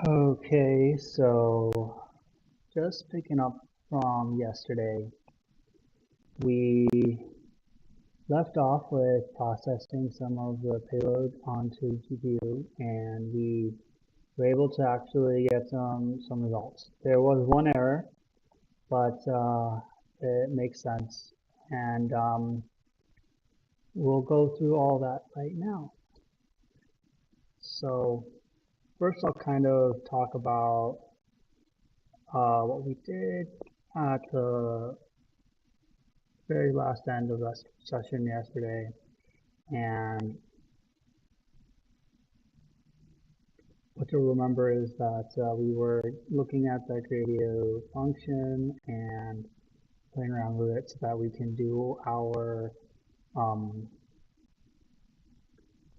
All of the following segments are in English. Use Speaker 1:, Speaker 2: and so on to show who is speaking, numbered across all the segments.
Speaker 1: Okay, so just picking up from yesterday, we left off with processing some of the payload onto GPU, and we were able to actually get some results. There was one error, but it makes sense, and we'll go through all that right now. So first, I'll kind of talk about what we did at the very last end of the session yesterday, and what to remember is that we were looking at the Generative function and playing around with it so that we can do our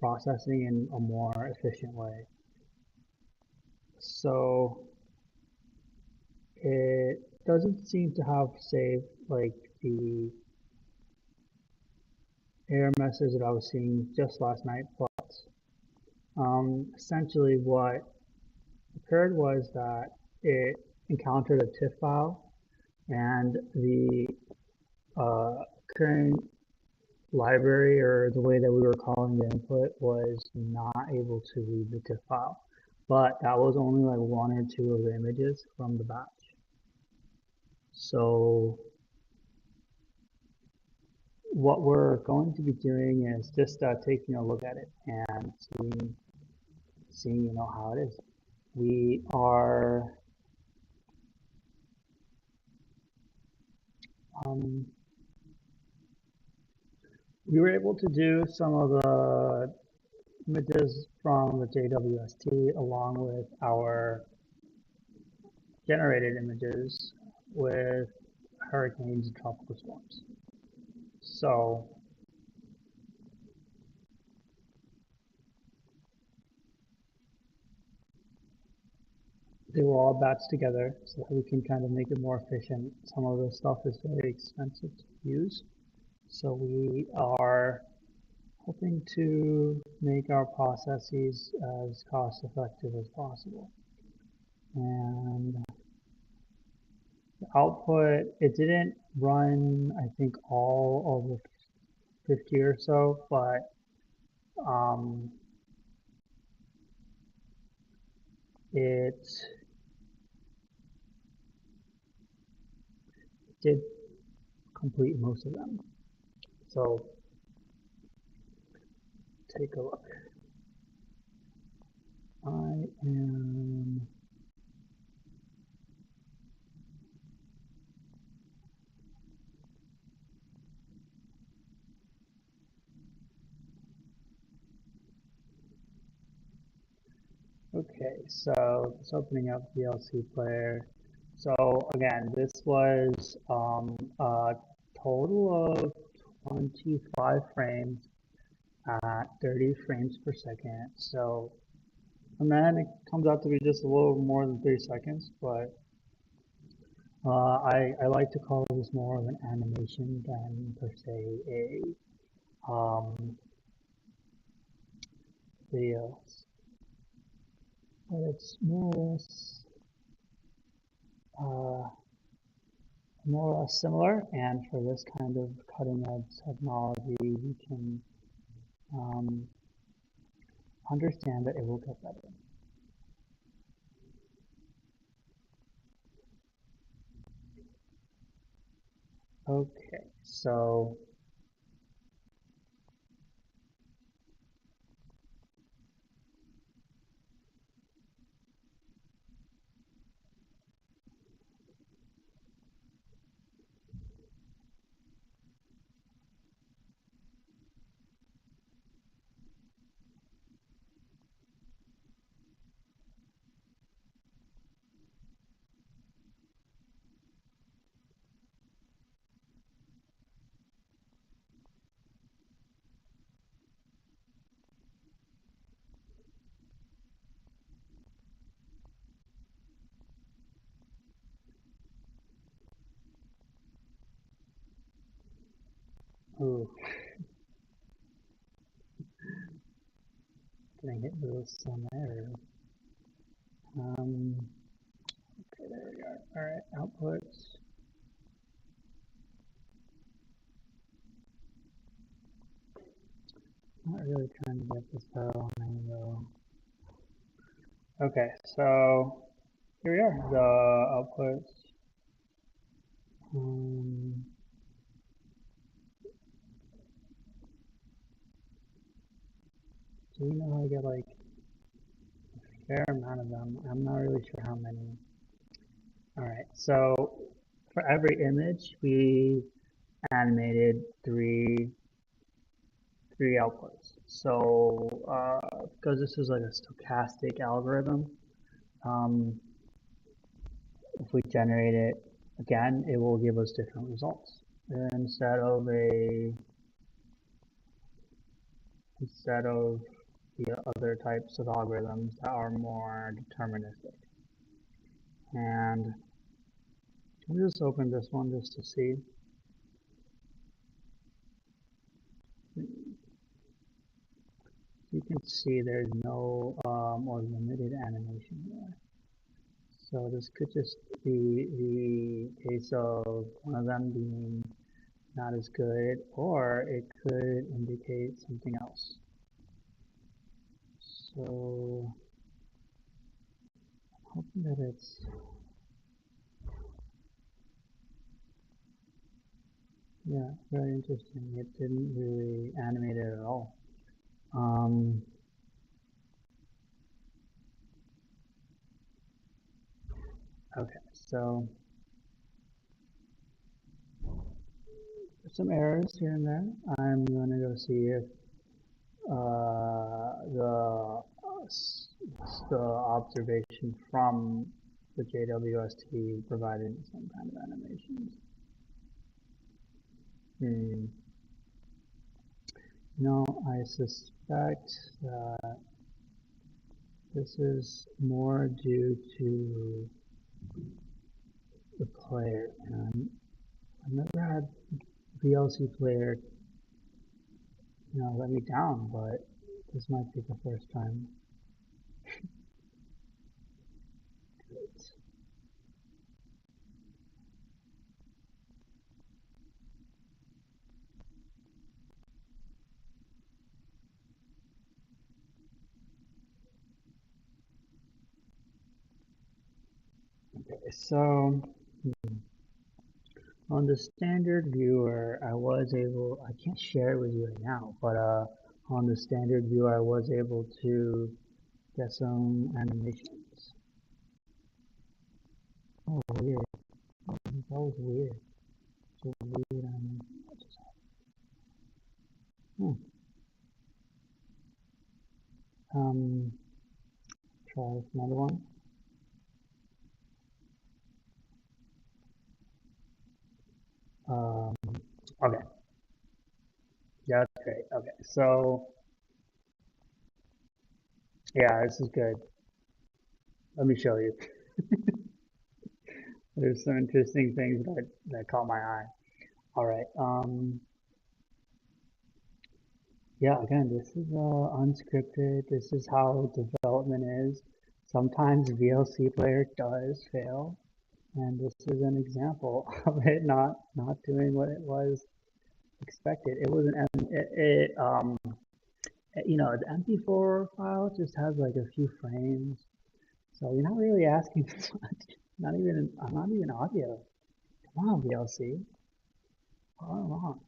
Speaker 1: processing in a more efficient way. So it doesn't seem to have saved like the error message that I was seeing just last night, but essentially what occurred was that it encountered a TIFF file, and the current library, or the way that we were calling the input, was not able to read the TIFF file. But that was only like one or two of the images from the batch. So what we're going to be doing is just taking a look at it and seeing how it is. We are we were able to do some of the images from the JWST along with our generated images with hurricanes and tropical storms. So they were all batched together so that we can kind of make it more efficient. Some of the stuff is very expensive to use, so we are hoping to make our processes as cost effective as possible. And the output, it didn't run, I think, all of the 50 or so, but it did complete most of them. So take a look. I am okay, so it's opening up VLC player. So again, this was a total of 25 frames at 30 frames per second. So, and then it comes out to be just a little more than 30 seconds, but I like to call this more of an animation than per se a video. But it's more or less similar, and for this kind of cutting edge technology, we can understand that it will get better. Okay, so ooh, getting hit with some error. Okay, there we are. All right, outputs. Not really trying to get this file on any though. Okay, so here we are, the outputs. Do we know how to get like a fair amount of them? I'm not really sure how many. All right, so for every image, we animated three outputs. So because this is like a stochastic algorithm, if we generate it again, it will give us different results instead of the other types of algorithms that are more deterministic. And let me just open this one just to see. You can see there's no or limited animation here. So this could just be the case of one of them being not as good, or it could indicate something else. So I'm hoping that it's, yeah, very interesting. It didn't really animate it at all. Okay, so there's some errors here and there. I'm going to go see if the observation from the JWST provided some kind of animations. No, I suspect that this is more due to the player. And I've never had VLC player, let me down, but this might be the first time. Okay, so on the standard viewer, I can't share it with you right now, but on the standard viewer, I was able to get some animations. Oh, weird. That was weird. So weird animation. Try another one. Okay. Yeah, that's great. Okay, so yeah, this is good. Let me show you. There's some interesting things that caught my eye. All right. Yeah, again, this is unscripted. This is how development is. Sometimes VLC player does fail, and this is an example of it not doing what it was expected. It was the MP4 file just has like a few frames, so you're not really asking for much. Not even audio. Come on, VLC. Follow along.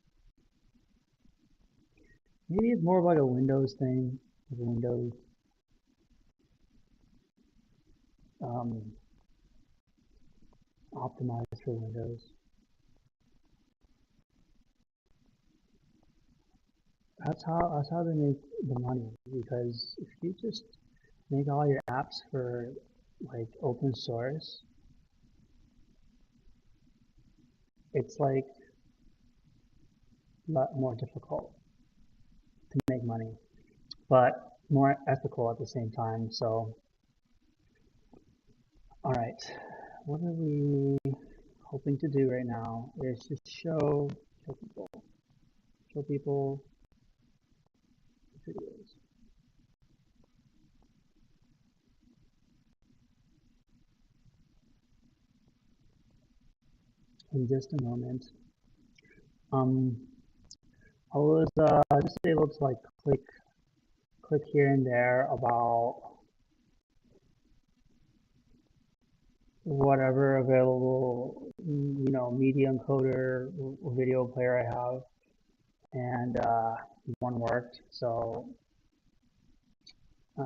Speaker 1: Maybe it's more of like a Windows thing. Windows um, optimized for Windows. That's how they make the money, because if you just make all your apps for like open source, it's like a lot more difficult to make money, but more ethical at the same time. So, all right, what are we hoping to do right now is just show people videos. in just a moment. I was just able to like click here and there about whatever available, media encoder or video player I have, and one worked. So I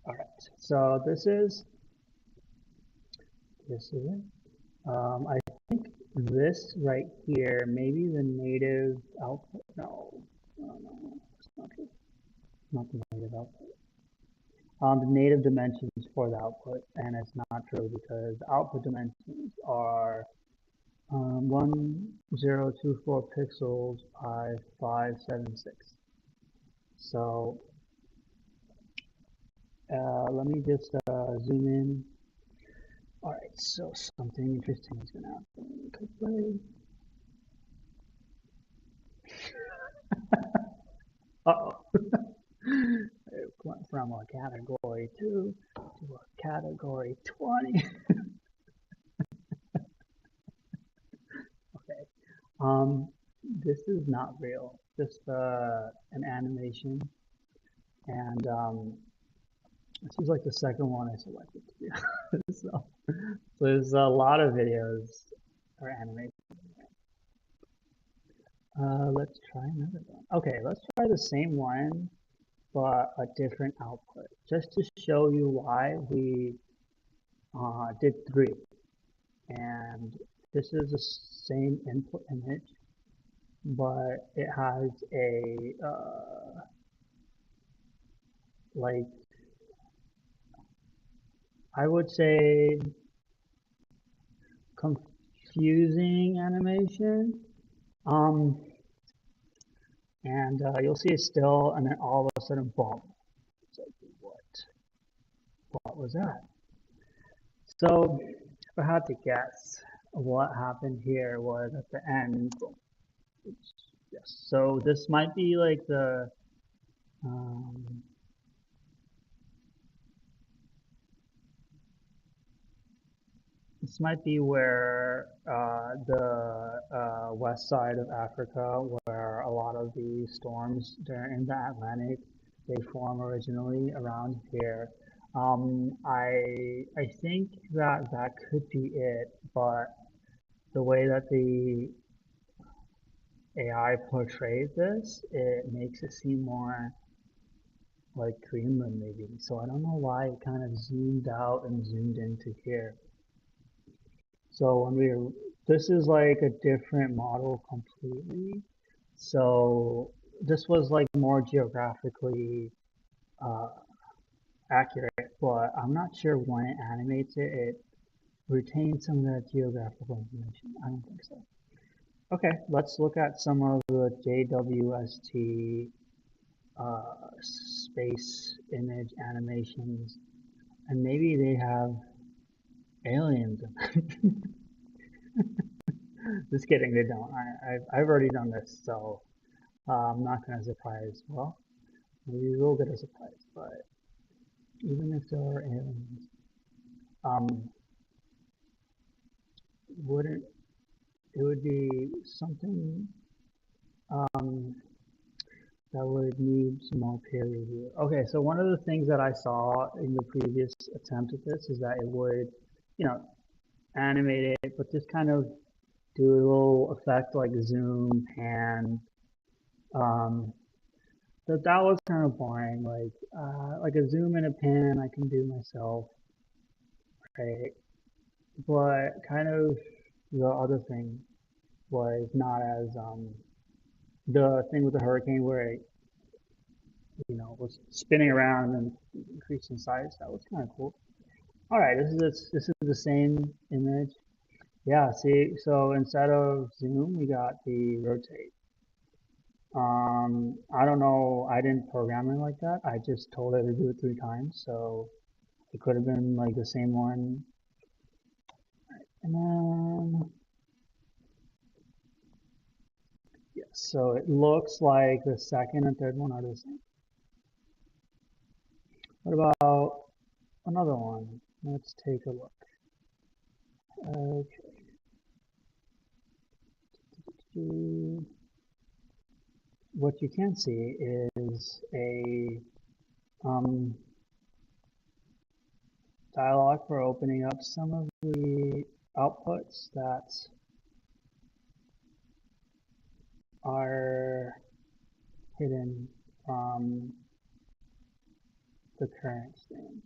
Speaker 1: all right. So this is it. I think this right here, maybe the native output. No, no, it's not true. Not the native output. The native dimensions for the output, and it's not true because the output dimensions are 1024 pixels by 576. So let me just zoom in. All right, so something interesting is going to happen. Click play. Uh-oh. It went from a category 2 to a category 20. Okay. This is not real. Just an animation, and this is like the second one I selected to be honest. So there's a lot of videos or animations. Let's try another one. Okay, let's try the same one, but a different output, just to show you why we did three. And this is the same input image, but it has a like I would say confusing animation. Um, and you'll see it still, and then all of a sudden, boom! It's like, what was that? So, if I had to guess, what happened here was at the end. Boom, yes. So this might be like the um, this might be where the west side of Africa, where a lot of the storms in the Atlantic, they form originally around here. I think that that could be it, but the way that the AI portrays this, it makes it seem more like Greenland maybe. So I don't know why it kind of zoomed out and zoomed into here. So this is like a different model completely. So this was like more geographically uh, accurate, but I'm not sure when it animates it, it retains some of that geographical information. I don't think so. Okay, let's look at some of the JWST space image animations, and maybe they have aliens. Just kidding, they don't. I've already done this, so I'm not going to surprise. Well, maybe we will get a surprise, but even if there are aliens, um, wouldn't it would be something um, that would need some more peer review. Okay, so one of the things that I saw in the previous attempt at this is that it would, you know, animate it, but just kind of do a little effect like zoom, pan. But that was kind of boring. Like a zoom and a pan, I can do myself, right? But kind of the other thing was not as the thing with the hurricane where it, was spinning around and increasing size. That was kind of cool. All right, this is the same image. Yeah, see, so instead of zoom, we got the rotate. I don't know. I didn't program it like that. I just told it to do it 3 times, so it could have been like the same one. And then, yes, so it looks like the second and third one are the same. What about another one? Let's take a look. Okay. What you can see is a dialog for opening up some of the outputs that are hidden from the current stream.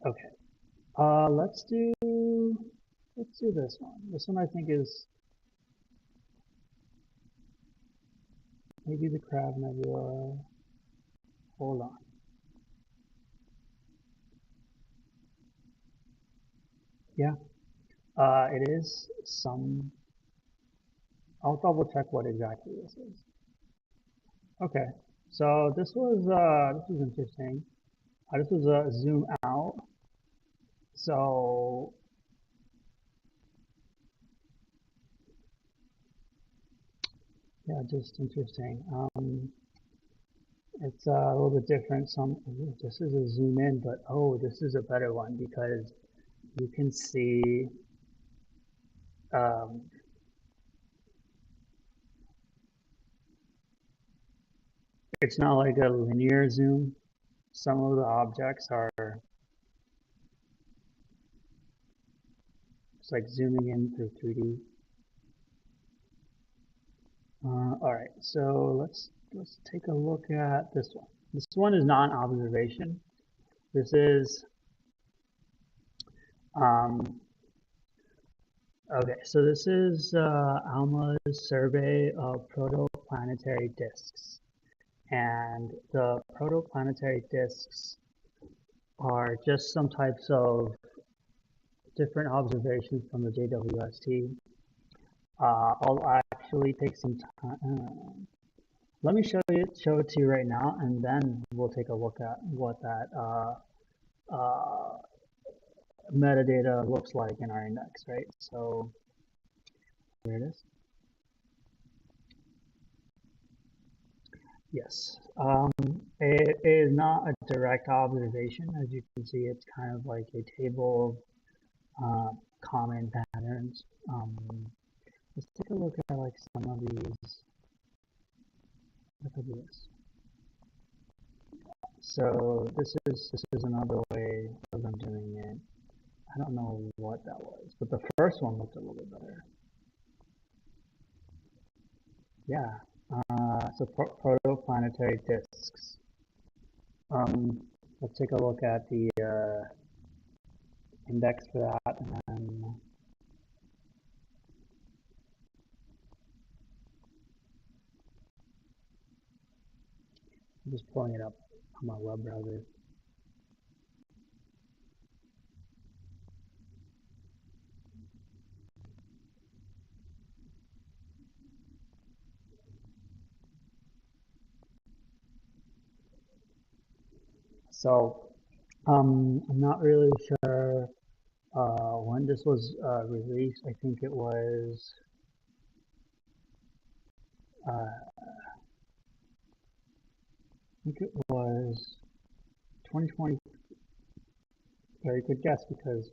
Speaker 1: Okay, let's do this one. This one I think is maybe the Crab Nebula. Hold on. Yeah, it is some. I'll double check what exactly this is. Okay, so this was interesting. This was a zoom out. So yeah, just interesting. It's a little bit different. This is a zoom in, but oh, this is a better one because you can see um, it's not like a linear zoom. Some of the objects are it's like zooming in through 3D. All right, so let's take a look at this one. This one is non-observation. This is okay. So this is ALMA's survey of protoplanetary disks, and the protoplanetary disks are just some types of different observations from the JWST. I'll actually take some time. Let me show it to you right now, and then we'll take a look at what that metadata looks like in our index, right? So here it is. Yes, it is not a direct observation. As you can see, it's kind of like a table of common patterns. Let's take a look at like some of these. Look at this. So this is another way of them doing it. I don't know what that was, but the first one looked a little bit better. Yeah, so protoplanetary disks. Let's take a look at the index for that, and then I'm just pulling it up on my web browser. So I'm not really sure when this was released. I think it was I think it was 2020. Very good guess because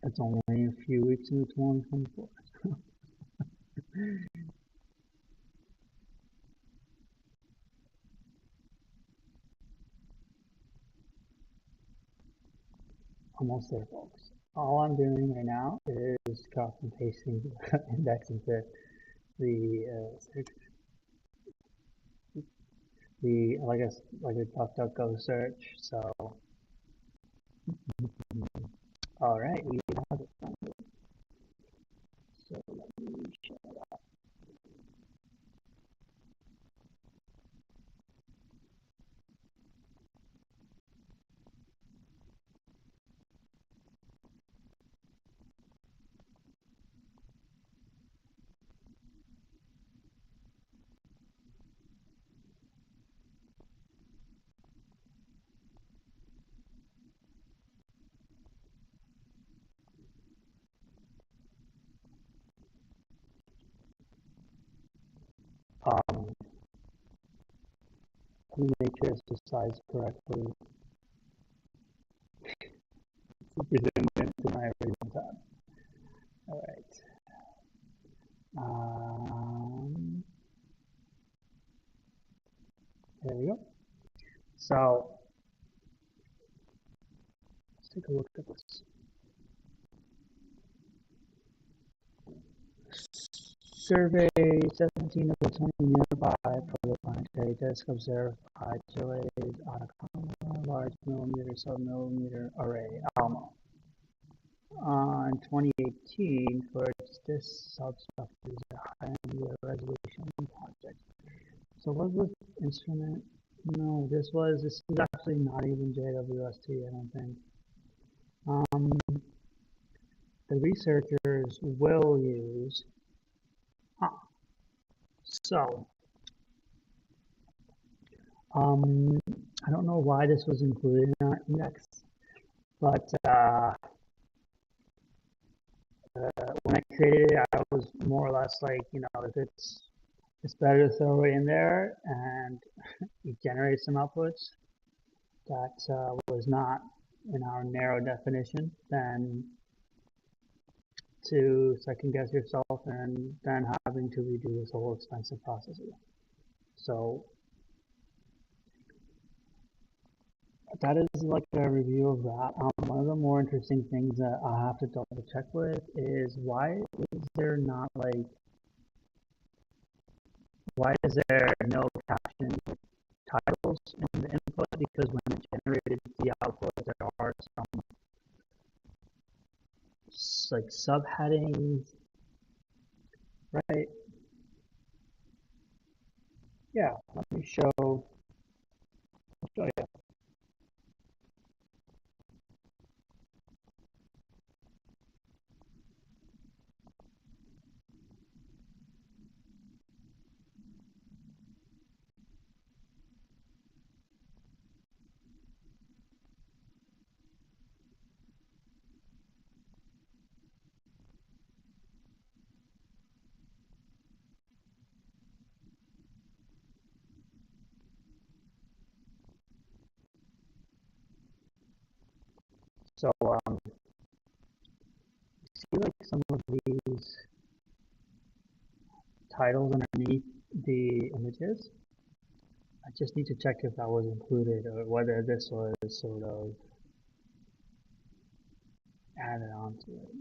Speaker 1: it's only a few weeks into 2024. Almost there, folks. All I'm doing right now is copy and pasting the index into the like a DuckDuckGo search. So, all right, we have it. So let me show that. Let me make sure it's sized correctly. Resume into my original tab. All right. There we go. So let's take a look at this. Survey 17 of the 20 nearby protoplanetary disk observed by Chile's Atacama Large Millimeter Submillimeter Array ALMA. On 2018, for its disk substructures at high resolution project. So what was this instrument? No, this is actually not even JWST, I don't think. The researchers will use, so, I don't know why this was included in our index, but when I created it, I was more or less like, if it's better to throw it in there and it generates some outputs that was not in our narrow definition than to second guess yourself and then having to redo this whole expensive process again. So that is like a review of that. One of the more interesting things that I have to double check with is why is there no caption titles in the input? Because when it generated the output, there are some like subheadings, right? Yeah, let me show you. So see like some of these titles underneath the images. I just need to check if that was included or whether this was sort of added onto it.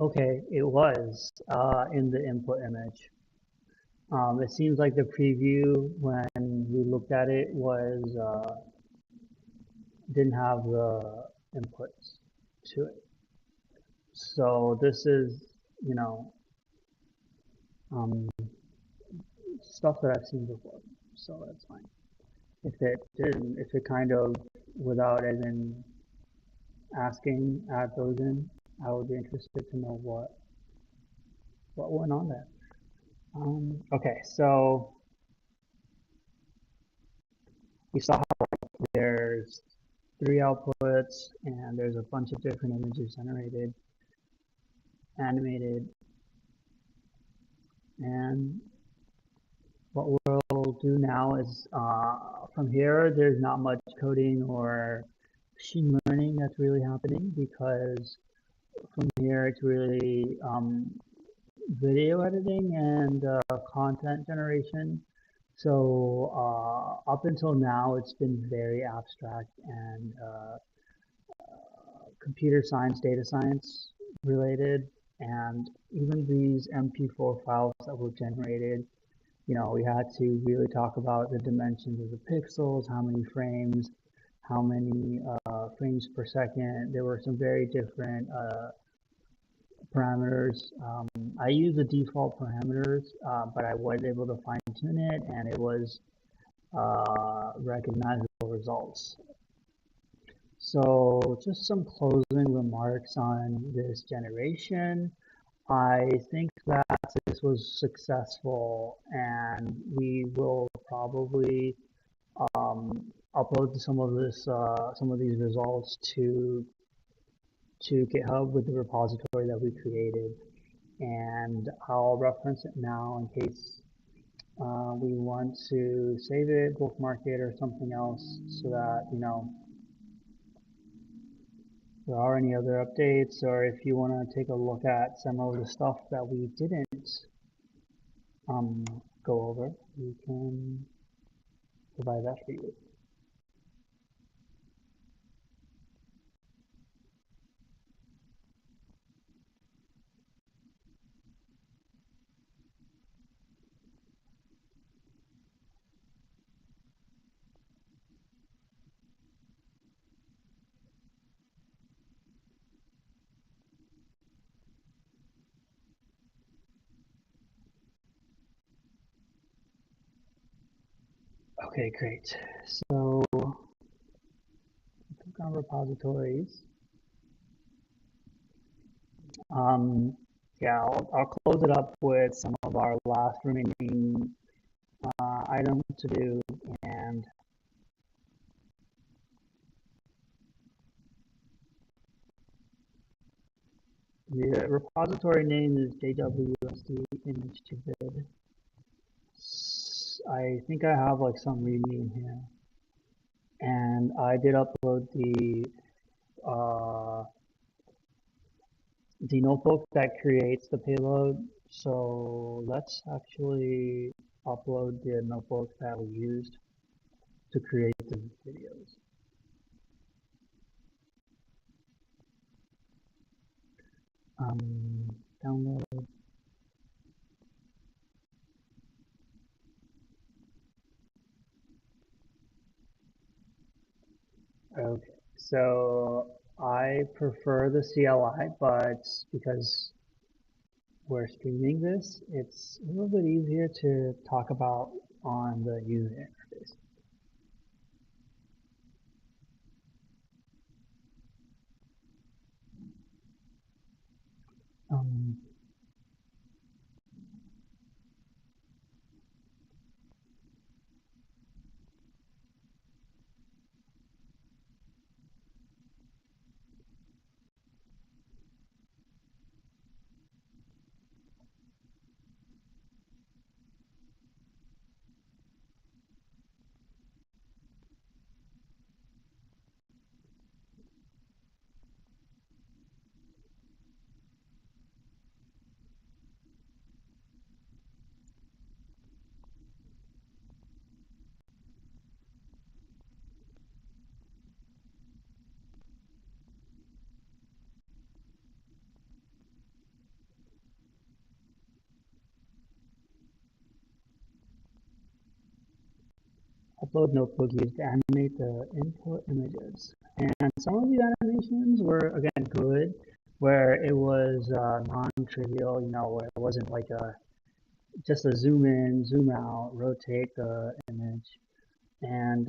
Speaker 1: Okay, it was in the input image. It seems like the preview when we looked at it was didn't have the inputs to it. So this is, stuff that I've seen before. So that's fine. If it kind of, without even asking, add those in, I would be interested to know what went on there. Okay, so we saw how there's 3 outputs and there's a bunch of different images generated, animated, and what we'll do now is from here there's not much coding or machine learning that's really happening, because from here it's really video editing and content generation. So up until now it's been very abstract and computer science, data science related, and even these MP4 files that were generated, we had to really talk about the dimensions of the pixels, how many frames per second. There were some very different parameters. I use the default parameters, but I was able to fine tune it, and it was recognizable results. So just some closing remarks on this generation. I think that this was successful, and we will probably upload some of these results to GitHub with the repository that we created, and I'll reference it now in case we want to save it, bookmark it, or something else, so that if there are any other updates, or if you want to take a look at some of the stuff that we didn't go over, we can provide that for you. Okay, great. So click on repositories. Yeah, I'll close it up with some of our last remaining items to do, and the repository name is JWSD image to vid. I think I have like some readme in here, and I did upload the notebook that creates the payload. So let's actually upload the notebook that we used to create the videos. Download. Okay, so I prefer the CLI, but because we're streaming this, it's a little bit easier to talk about on the user interface. Upload notebook used to animate the input images. And some of these animations were, again, good, where it was non-trivial, where it wasn't like just a zoom in, zoom out, rotate the image. And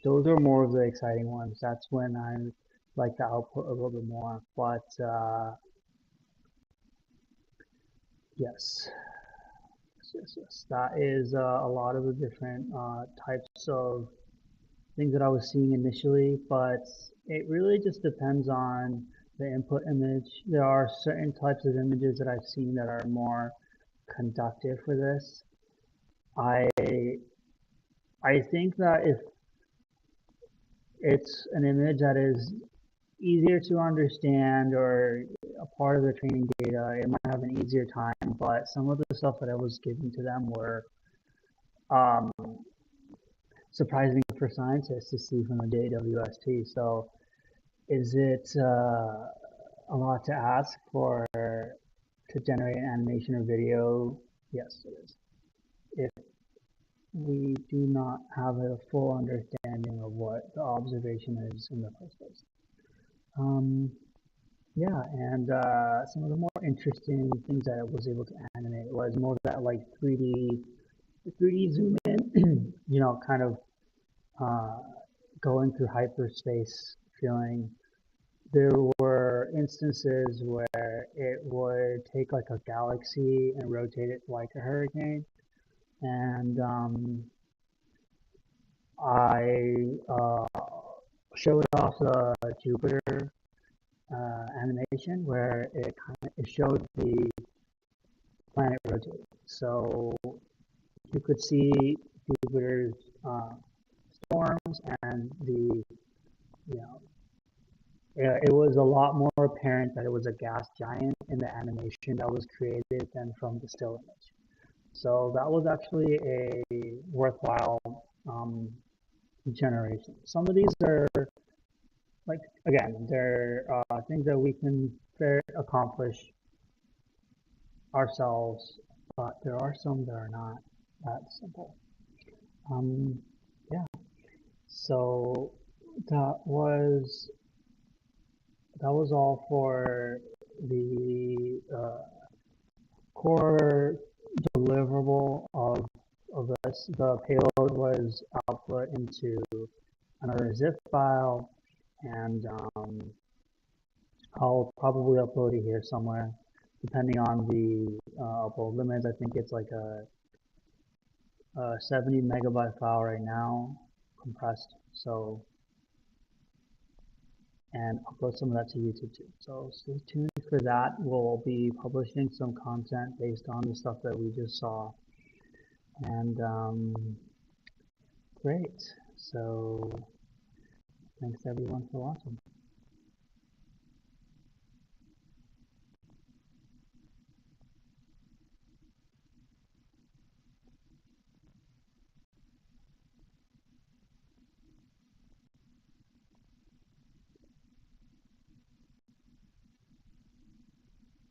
Speaker 1: those are more of the exciting ones. That's when I like to output a little bit more. But yes. Yes. That is a lot of the different types of things that I was seeing initially, but it really just depends on the input image. There are certain types of images that I've seen that are more conductive for this. I think that if it's an image that is easier to understand or a part of the training data, it might have an easier time, but some of the stuff that I was giving to them were surprising for scientists to see from the JWST. So is it a lot to ask for to generate an animation or video? Yes, it is. If we do not have a full understanding of what the observation is in the first place. Yeah, and some of the more interesting things that I was able to animate was more of that like 3D zoom in, kind of uh, going through hyperspace feeling. There were instances where it would take like a galaxy and rotate it like a hurricane. And I showed off the Jupiter animation where it showed the planet rotating. So you could see Jupiter's storms and you know, it was a lot more apparent that it was a gas giant in the animation that was created than from the still image. So that was actually a worthwhile um, generation. Some of these are like again, they're things that we can accomplish ourselves, but there are some that are not that simple. Um, yeah. So that was that was all for the core deliverable of this. The payload was output into another zip file, and I'll probably upload it here somewhere, depending on the upload limits. I think it's like a 70 megabyte file right now, compressed. So, and upload some of that to YouTube too. So stay tuned for that. We'll be publishing some content based on the stuff that we just saw. And great. So thanks everyone for watching.